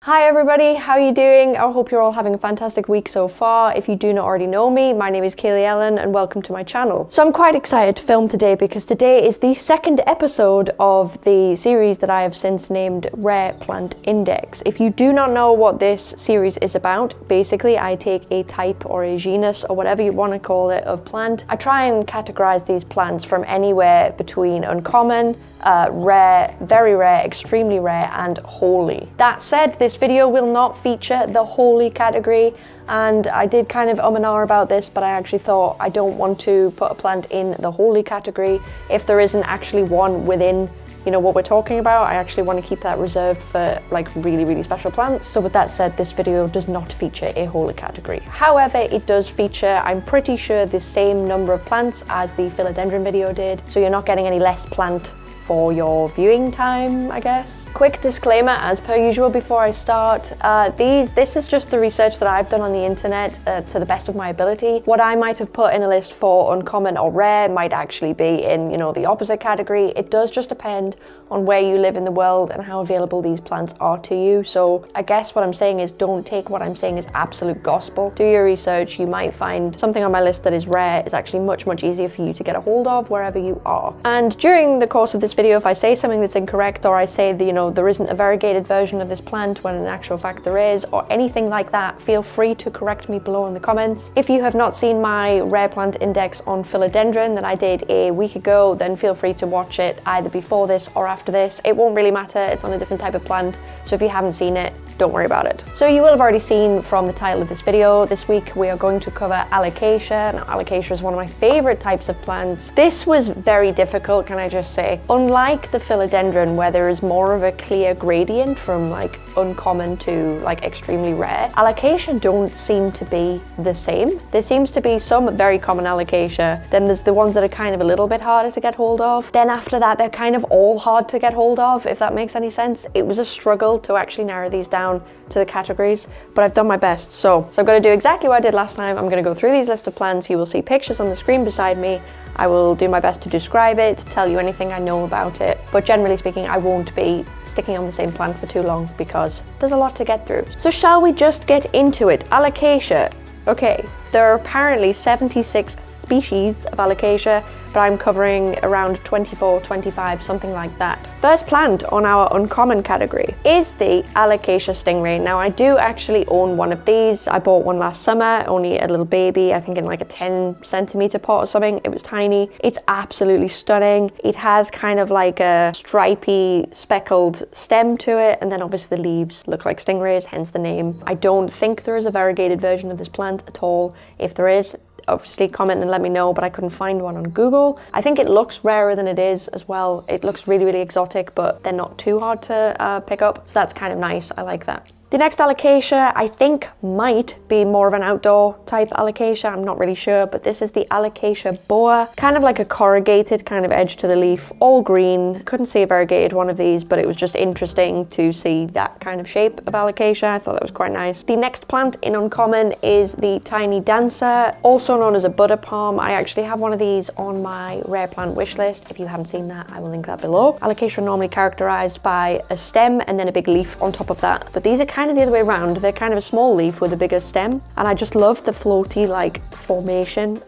Hi everybody, how are you doing? I hope you're all having a fantastic week so far. If you do not already know me, my name is kilalanin and welcome to my channel. So I'm quite excited to film today because today is the second episode of the series that I have since named Rare Plant Index. If you do not know what this series is about, basically I take a type or a genus or whatever you want to call it of plant. I try and categorize these plants from anywhere between uncommon, rare, very rare, extremely rare, and holy. That said, this video will not feature the holy category, and I did kind of and ah about this, but I actually thought I don't want to put a plant in the holy category if there isn't actually one within, you know, what we're talking about. I actually want to keep that reserved for like really special plants. So with that said, this video does not feature a holy category. However, it does feature, I'm pretty sure, the same number of plants as the philodendron video did, so you're not getting any less plant for your viewing time, I guess. Quick disclaimer as per usual before I start, this is just the research that I've done on the internet to the best of my ability. What I might have put in a list for uncommon or rare might actually be in, you know, the opposite category. It does just depend on where you live in the world and how available these plants are to you. So I guess what I'm saying is don't take what I'm saying as absolute gospel. Do your research. You might find something on my list that is rare is actually much easier for you to get a hold of wherever you are. And during the course of this video, if I say something that's incorrect, or I say that, you know, there isn't a variegated version of this plant when in actual fact there is, or anything like that, feel free to correct me below in the comments. If you have not seen my rare plant index on philodendron that I did a week ago, then feel free to watch it either before this or after this. It won't really matter, it's on a different type of plant, so if you haven't seen it, don't worry about it. So you will have already seen from the title of this video, this week we are going to cover Alocasia. Now, Alocasia is one of my favorite types of plants. This was very difficult, can I just say. Unlike the philodendron, where there is more of a clear gradient from like uncommon to like extremely rare, Alocasia don't seem to be the same. There seems to be some very common Alocasia, then there's the ones that are kind of a little bit harder to get hold of. Then after that, they're kind of all hard to get hold of, if that makes any sense. It was a struggle to actually narrow these down to the categories, but I've done my best. So I'm going to do exactly what I did last time. I'm going to go through these list of plants. You will see pictures on the screen beside me. I will do my best to describe it, tell you anything I know about it, but generally speaking, I won't be sticking on the same plant for too long because there's a lot to get through. So shall we just get into it? Alocasia. Okay, there are apparently 76 species of Alocasia, but I'm covering around 24, 25, something like that. First plant on our uncommon category is the Alocasia stingray. Now, I do actually own one of these. I bought one last summer, only a little baby, I think in like a 10 centimeter pot or something. It was tiny. It's absolutely stunning. It has kind of like a stripy, speckled stem to it, and then obviously the leaves look like stingrays, hence the name. I don't think there is a variegated version of this plant at all. If there is, obviously comment and let me know, but I couldn't find one on Google. I think it looks rarer than it is as well. It looks really exotic, but they're not too hard to pick up, so that's kind of nice. I like that. The next Alocasia, I think, might be more of an outdoor type Alocasia. I'm not really sure, but this is the Alocasia boa. Kind of like a corrugated kind of edge to the leaf, all green. Couldn't see a variegated one of these, but it was just interesting to see that kind of shape of Alocasia. I thought that was quite nice. The next plant in uncommon is the tiny dancer, also known as a butter palm. I actually have one of these on my rare plant wish list. If you haven't seen that, I will link that below. Alocasia are normally characterized by a stem and then a big leaf on top of that, but these are kind of the other way around. They're kind of a small leaf with a bigger stem, and I just love the floaty like formation,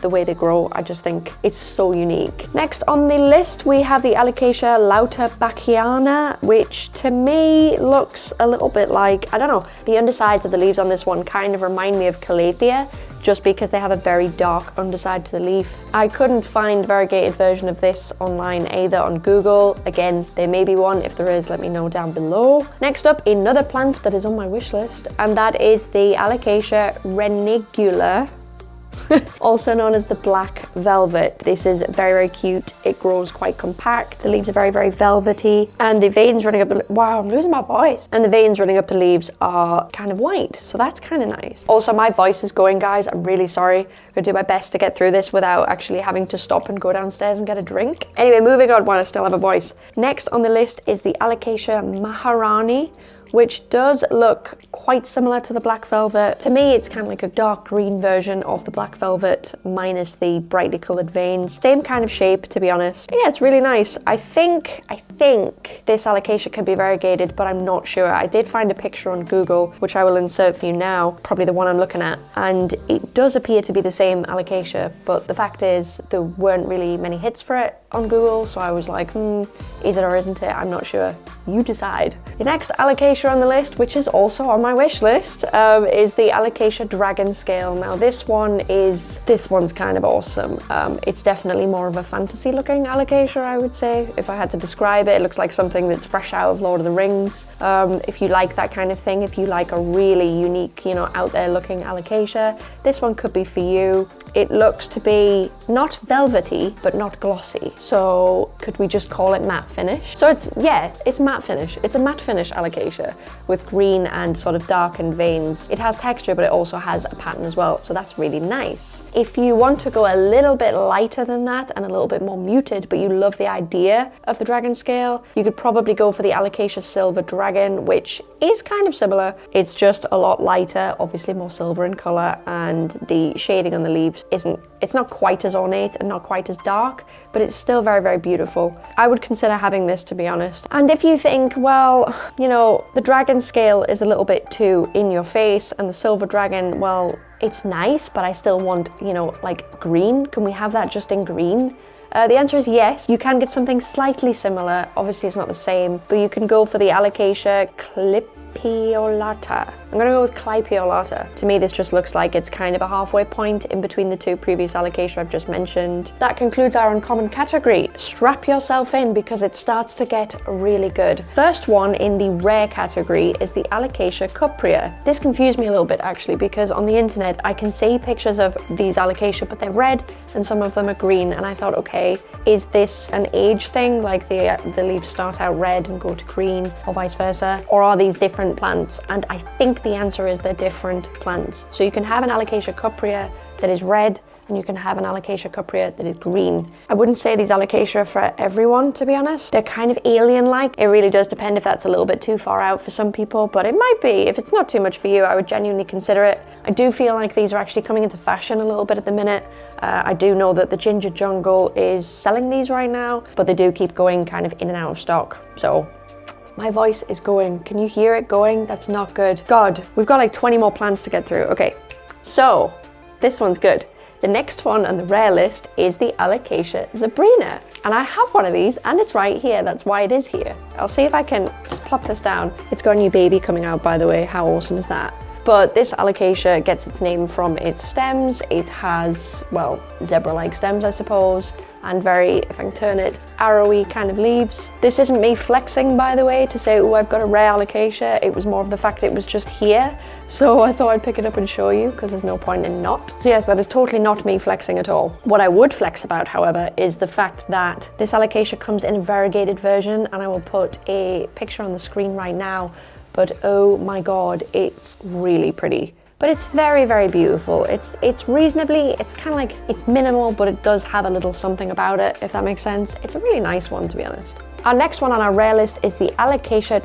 the way they grow. I just think it's so unique. Next on the list we have the Alocasia lauterbachana, which to me looks a little bit like, I don't know, the undersides of the leaves on this one kind of remind me of calathea, just because they have a very dark underside to the leaf. I couldn't find a variegated version of this online either on Google. Again, there may be one. If there is, let me know down below. Next up, another plant that is on my wish list, and that is the Alocasia renigula, also known as the black velvet. This is very cute. It grows quite compact. The leaves are very velvety, and the veins running up the, wow, I'm losing my voice. And the veins running up the leaves are kind of white, so that's kind of nice. Also, my voice is going, guys. I'm really sorry. I'm gonna do my best to get through this without actually having to stop and go downstairs and get a drink. Anyway, moving on while I still have a voice. Next on the list is the Alocasia maharani, which does look quite similar to the black velvet. To me, it's kind of like a dark green version of the black velvet minus the brightly colored veins. Same kind of shape, to be honest. Yeah, it's really nice. I think this alocasia can be variegated, but I'm not sure. I did find a picture on Google, which I will insert for you now, probably the one I'm looking at, and it does appear to be the same alocasia, but the fact is there weren't really many hits for it on Google, so I was like, is it or isn't it? I'm not sure. You decide. The next alocasia on the list, which is also on my wish list, is the Alocasia Dragon Scale. Now this one's kind of awesome. It's definitely more of a fantasy looking alocasia, I would say. If I had to describe it, it looks like something that's fresh out of Lord of the Rings. If you like that kind of thing, if you like a really unique, out there looking alocasia, this one could be for you. It looks to be not velvety, but not glossy. So could we just call it matte finish? So it's matte finish. It's a matte finish alocasia with green and sort of darkened veins. It has texture, but it also has a pattern as well. So that's really nice. If you want to go a little bit lighter than that and a little bit more muted, but you love the idea of the dragon scale, you could probably go for the Alocasia Silver Dragon, which is kind of similar. It's just a lot lighter, obviously more silver in color, and the shading on the leaves it's not quite as ornate and not quite as dark, but it's still very, very beautiful. I would consider having this, to be honest. And if you think, well, the dragon scale is a little bit too in your face, and the silver dragon, well, it's nice, but I still want, like green. Can we have that just in green? The answer is yes. You can get something slightly similar. Obviously, it's not the same, but you can go for the Alocasia clipiolata. I'm gonna go with clipiolata. To me, this just looks like it's kind of a halfway point in between the two previous alocasia I've just mentioned. That concludes our uncommon category. Strap yourself in because it starts to get really good. First one in the rare category is the Alocasia cuprea. This confused me a little bit actually, because on the internet I can see pictures of these alocasia, but they're red and some of them are green, and I thought, okay, is this an age thing, like the leaves start out red and go to green or vice versa, or are these different plants? And I think the answer is they're different plants. So you can have an Alocasia cuprea that is red, and you can have an Alocasia cuprea that is green. I wouldn't say these alocasia are for everyone, to be honest. They're kind of alien-like. It really does depend if that's a little bit too far out for some people, but it might be. If it's not too much for you, I would genuinely consider it. I do feel like these are actually coming into fashion a little bit at the minute. I do know that the Ginger Jungle is selling these right now, but they do keep going kind of in and out of stock. So my voice is going. Can you hear it going? That's not good. God, we've got like 20 more plants to get through. Okay, so this one's good. The next one on the rare list is the Alocasia zebrina. And I have one of these and it's right here. That's why it is here. I'll see if I can just plop this down. It's got a new baby coming out, by the way. How awesome is that? But this alocasia gets its name from its stems. It has, well, zebra-like stems, I suppose, and very, if I can turn it, arrowy kind of leaves. This isn't me flexing, by the way, to say, oh, I've got a rare alocasia. It was more of the fact it was just here. So I thought I'd pick it up and show you, because there's no point in not. So yes, that is totally not me flexing at all. What I would flex about, however, is the fact that this alocasia comes in a variegated version, and I will put a picture on the screen right now. But oh my God, it's really pretty. But it's very, very beautiful. It's reasonably, it's kind of like, it's minimal, but it does have a little something about it, if that makes sense. It's a really nice one, to be honest. Our next one on our rare list is the Alocasia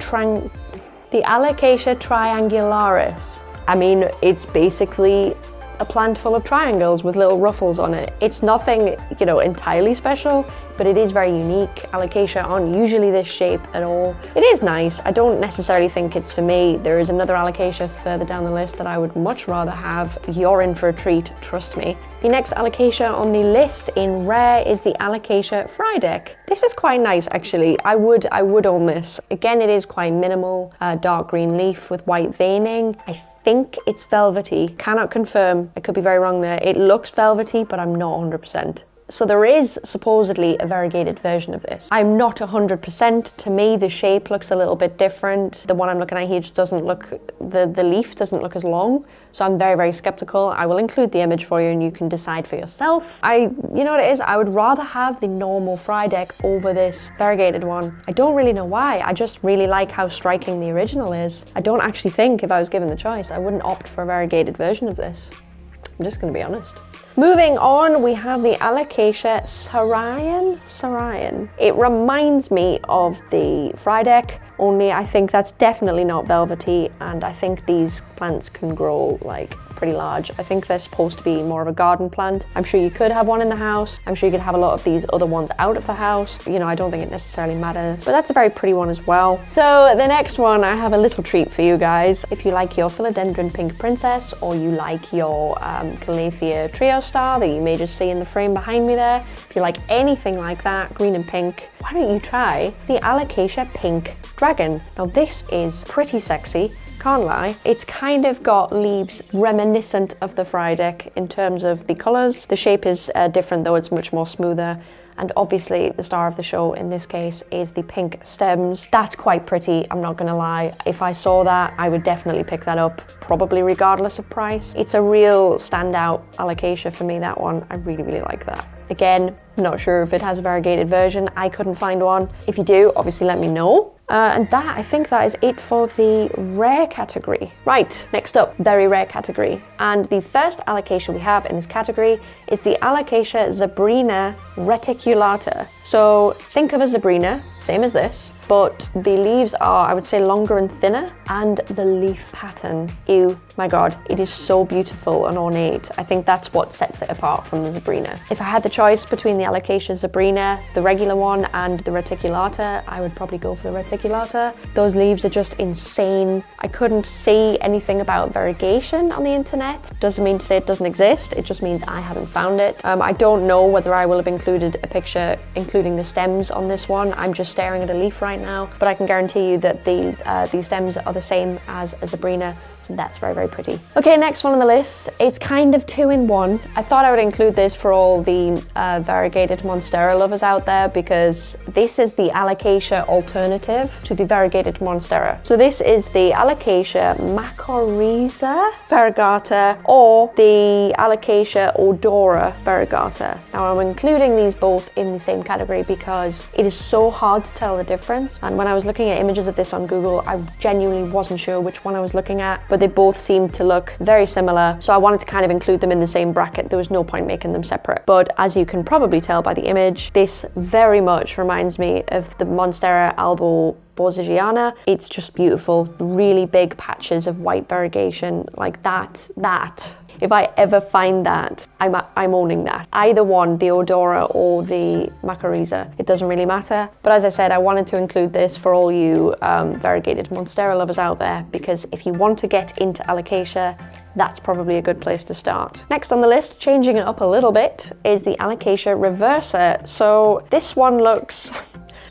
triangularis. I mean, it's basically a plant full of triangles with little ruffles on it. It's nothing, entirely special, but it is very unique. Alocasia aren't usually this shape at all. It is nice. I don't necessarily think it's for me. There is another alocasia further down the list that I would much rather have. You're in for a treat, trust me. The next alocasia on the list in rare is the Alocasia Frydek. This is quite nice, actually. I would own this. Again, it is quite minimal, dark green leaf with white veining. I think it's velvety. Cannot confirm. I could be very wrong there. It looks velvety, but I'm not 100%. So there is supposedly a variegated version of this. I'm not 100%. To me, the shape looks a little bit different. The one I'm looking at here just doesn't look, the leaf doesn't look as long. So I'm very, very skeptical. I will include the image for you and you can decide for yourself. You know what it is? I would rather have the normal Frydek over this variegated one. I don't really know why. I just really like how striking the original is. I don't actually think if I was given the choice, I wouldn't opt for a variegated version of this. I'm just gonna be honest. Moving on, we have the Alocasia Sarayan. It reminds me of the Frydek, only I think that's definitely not velvety, and I think these plants can grow like pretty large. I think they're supposed to be more of a garden plant. I'm sure you could have one in the house. I'm sure you could have a lot of these other ones out of the house. You know, I don't think it necessarily matters, but that's a very pretty one as well. So the next one, I have a little treat for you guys. If you like your philodendron pink princess, or you like your Calathea trio star that you may just see in the frame behind me there, if you like anything like that, green and pink, why don't you try the Alocasia pink dragon? Now this is pretty sexy. Can't lie. It's kind of got leaves reminiscent of the Frydek in terms of the colours. The shape is different though, it's much more smoother. And obviously the star of the show in this case is the pink stems. That's quite pretty, I'm not gonna lie. If I saw that, I would definitely pick that up, probably regardless of price. It's a real standout Alocasia for me, that one. I really, really like that. Again, not sure if it has a variegated version. I couldn't find one. If you do, obviously let me know. And that, I think that is it for the rare category. Right, next up, very rare category. And the first Alocasia we have in this category is the Alocasia zebrina reticulata. So think of a zebrina, same as this, but the leaves are, I would say, longer and thinner, and the leaf pattern, ew, my God, it is so beautiful and ornate. I think that's what sets it apart from the zebrina. If I had the choice between the Alocasia zebrina, the regular one, and the reticulata, I would probably go for the reticulata. Those leaves are just insane. I couldn't see anything about variegation on the internet. Doesn't mean to say it doesn't exist, it just means I haven't found it. I don't know whether I will have included a picture including the stems on this one. I'm just staring at a leaf right now, but I can guarantee you that the stems are the same as a zebrina, so that's very, very pretty. Okay, next one on the list. It's kind of 2 in 1. I thought I would include this for all the variegated monstera lovers out there, because this is the Alocasia alternative to the variegated monstera. So this is the Alocasia mycorrhiza variegata, or the Alocasia odora variegata. Now I'm including these both in the same category because it is so hard to tell the difference. And when I was looking at images of this on Google, I genuinely wasn't sure which one I was looking at, but they both seemed to look very similar. So I wanted to kind of include them in the same bracket. There was no point making them separate. But as you can probably tell by the image, this very much reminds me of the Monstera albo-borsigiana. It's just beautiful, really big patches of white variegation like that. If I ever find that, I'm owning that. Either one, the odora or the mycorrhiza, it doesn't really matter. But as I said, I wanted to include this for all you variegated monstera lovers out there, because if you want to get into Alocasia, that's probably a good place to start. Next on the list, changing it up a little bit, is the Alocasia reversa. So this one looks,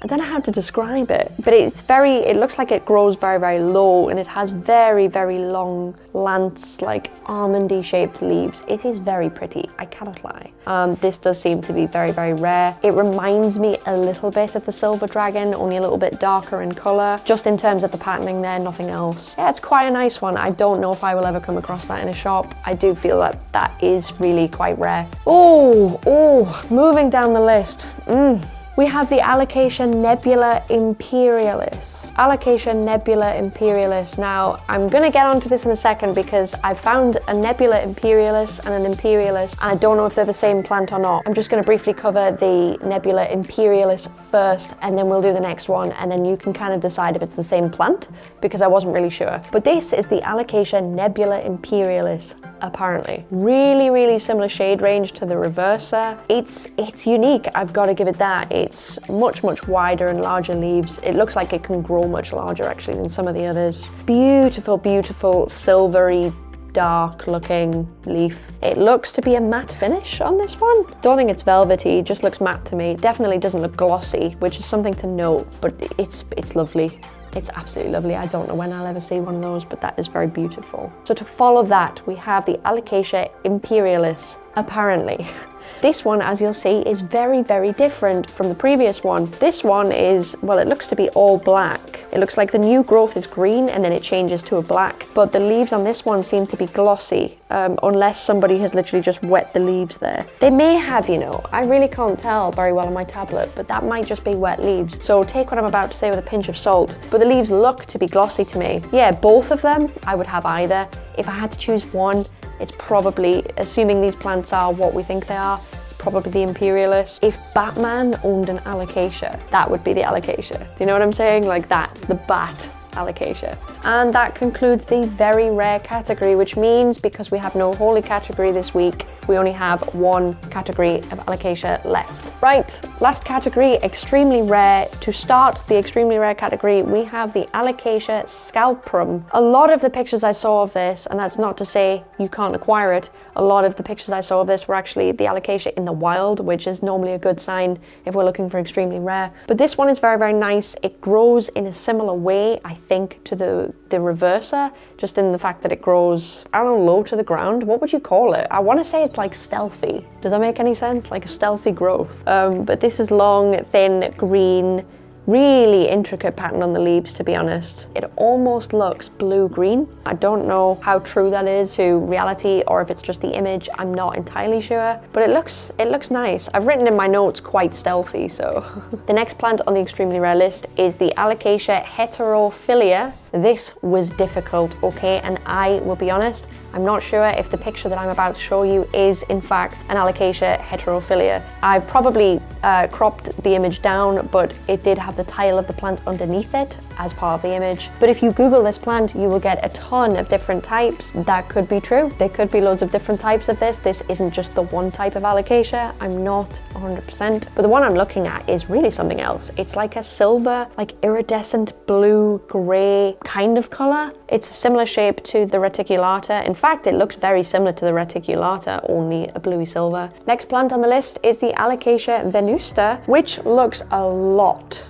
I don't know how to describe it, but it looks like it grows very, very low, and it has very, very long lance, like almondy shaped leaves. It is very pretty, I cannot lie. This does seem to be very, very rare. It reminds me a little bit of the silver dragon, only a little bit darker in color, just in terms of the patterning there, nothing else. Yeah, it's quite a nice one. I don't know if I will ever come across that in a shop. I do feel that that is really quite rare. Oh, moving down the list. We have the Alocasia nebula imperialis. Alocasia nebula imperialis. Now, I'm gonna get onto this in a second because I found a nebula imperialis and an imperialis, and I don't know if they're the same plant or not. I'm just gonna briefly cover the nebula imperialis first, and then we'll do the next one, and then you can kind of decide if it's the same plant, because I wasn't really sure. But this is the Alocasia nebula imperialis, apparently. Really, really similar shade range to the reversa. It's unique, I've got to give it that. It's much, much wider and larger leaves. It looks like it can grow much larger actually than some of the others. Beautiful, beautiful, silvery, dark looking leaf. It looks to be a matte finish on this one. Don't think it's velvety, it just looks matte to me. It definitely doesn't look glossy, which is something to note, but it's lovely. It's absolutely lovely. I don't know when I'll ever see one of those, but that is very beautiful. So to follow that, we have the Alocasia imperialis, apparently. This one, as you'll see, is very, very different from the previous one. This one is, well, it looks to be all black. It looks like the new growth is green and then it changes to a black, but the leaves on this one seem to be glossy, unless somebody has literally just wet the leaves there. They may have, you know, I really can't tell very well on my tablet, but that might just be wet leaves. So take what I'm about to say with a pinch of salt, but the leaves look to be glossy to me. Yeah, both of them, I would have either. If I had to choose one, it's probably, assuming these plants are what we think they are, it's probably the Imperialis. If Batman owned an Alocasia, that would be the Alocasia. Do you know what I'm saying? Like that's the bat Alocasia. And that concludes the very rare category, which means because we have no holy category this week, we only have one category of Alocasia left. Right, last category, extremely rare. To start the extremely rare category, we have the Alocasia scalprum. A lot of the pictures I saw of this, and that's not to say you can't acquire it, a lot of the pictures I saw of this were actually the Alocasia in the wild, which is normally a good sign if we're looking for extremely rare. But this one is very, very nice. It grows in a similar way, I think, to the reversa, just in the fact that it grows, I don't know, low to the ground. What would you call it? I want to say it's like stealthy. Does that make any sense? Like a stealthy growth. But this is long, thin, green, really intricate pattern on the leaves, to be honest. It almost looks blue-green. I don't know how true that is to reality or if it's just the image. I'm not entirely sure, but it looks nice. I've written in my notes quite stealthy, so. The next plant on the extremely rare list is the Alocasia heterophylla. This was difficult, okay, and I will be honest, I'm not sure if the picture that I'm about to show you is in fact an Alocasia heterophylla. I've probably cropped the image down, but it did have the title of the plant underneath it as part of the image. But if you Google this plant, you will get a ton of different types. That could be true. There could be loads of different types of this. This isn't just the one type of Alocasia. I'm not 100%, but the one I'm looking at is really something else. It's like a silver, like iridescent blue, gray kind of color. It's a similar shape to the reticulata. In fact, it looks very similar to the reticulata, only a bluey silver. Next plant on the list is the Alocasia venusta, which looks a lot,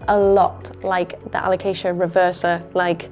a lot like the Alocasia reversa, like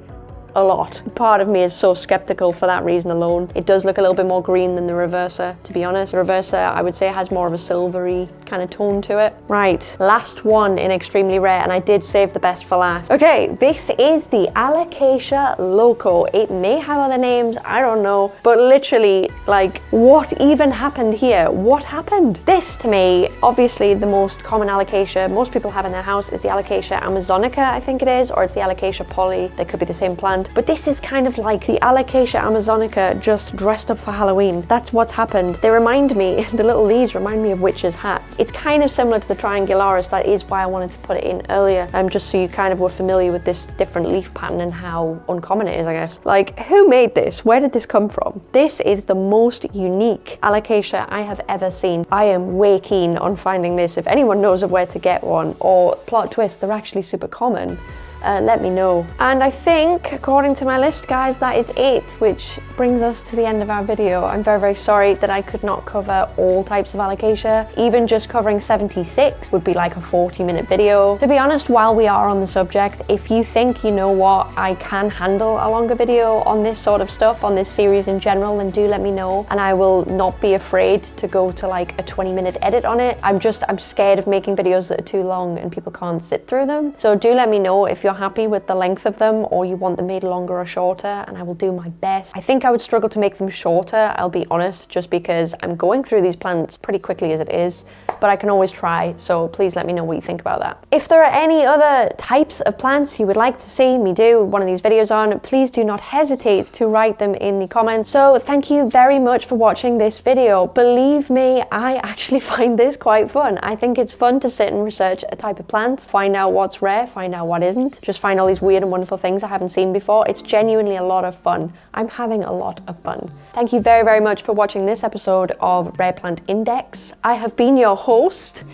a lot. Part of me is so skeptical for that reason alone. It does look a little bit more green than the reversa, to be honest. The reversa, I would say, has more of a silvery kind of tone to it. Right, last one in extremely rare, and I did save the best for last. Okay, this is the Alocasia loco. It may have other names, I don't know, but literally, like, what even happened here? What happened? This, to me, obviously the most common Alocasia most people have in their house is the Alocasia amazonica, I think it is, or it's the Alocasia poly. They could be the same plant. But this is kind of like the Alocasia amazonica just dressed up for Halloween. That's what's happened. They remind me, the little leaves remind me of witches' hats. It's kind of similar to the triangularis. That is why I wanted to put it in earlier, just so you kind of were familiar with this different leaf pattern and how uncommon it is, I guess. Like, who made this? Where did this come from? This is the most unique Alocasia I have ever seen. I am way keen on finding this. If anyone knows of where to get one, or plot twist, they're actually super common, let me know. And I think, according to my list, guys, that is it, which brings us to the end of our video. I'm very, very sorry that I could not cover all types of Alocasia. Even just covering 76 would be like a 40-minute video. To be honest, while we are on the subject, if you think, you know what, I can handle a longer video on this sort of stuff, on this series in general, then do let me know, and I will not be afraid to go to like a 20-minute edit on it. I'm scared of making videos that are too long and people can't sit through them. So do let me know if you're happy with the length of them or you want them made longer or shorter, and I will do my best. I think I would struggle to make them shorter, I'll be honest, just because I'm going through these plants pretty quickly as it is, but I can always try, so please let me know what you think about that. If there are any other types of plants you would like to see me do one of these videos on, please do not hesitate to write them in the comments. So thank you very much for watching this video. Believe me, I actually find this quite fun. I think it's fun to sit and research a type of plant, find out what's rare, find out what isn't, just find all these weird and wonderful things I haven't seen before. It's genuinely a lot of fun. I'm having a lot of fun. Thank you very, very much for watching this episode of Rare Plant Index. I have been your host,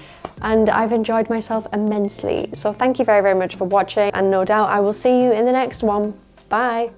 and I've enjoyed myself immensely. So thank you very, very much for watching, and no doubt I will see you in the next one. Bye.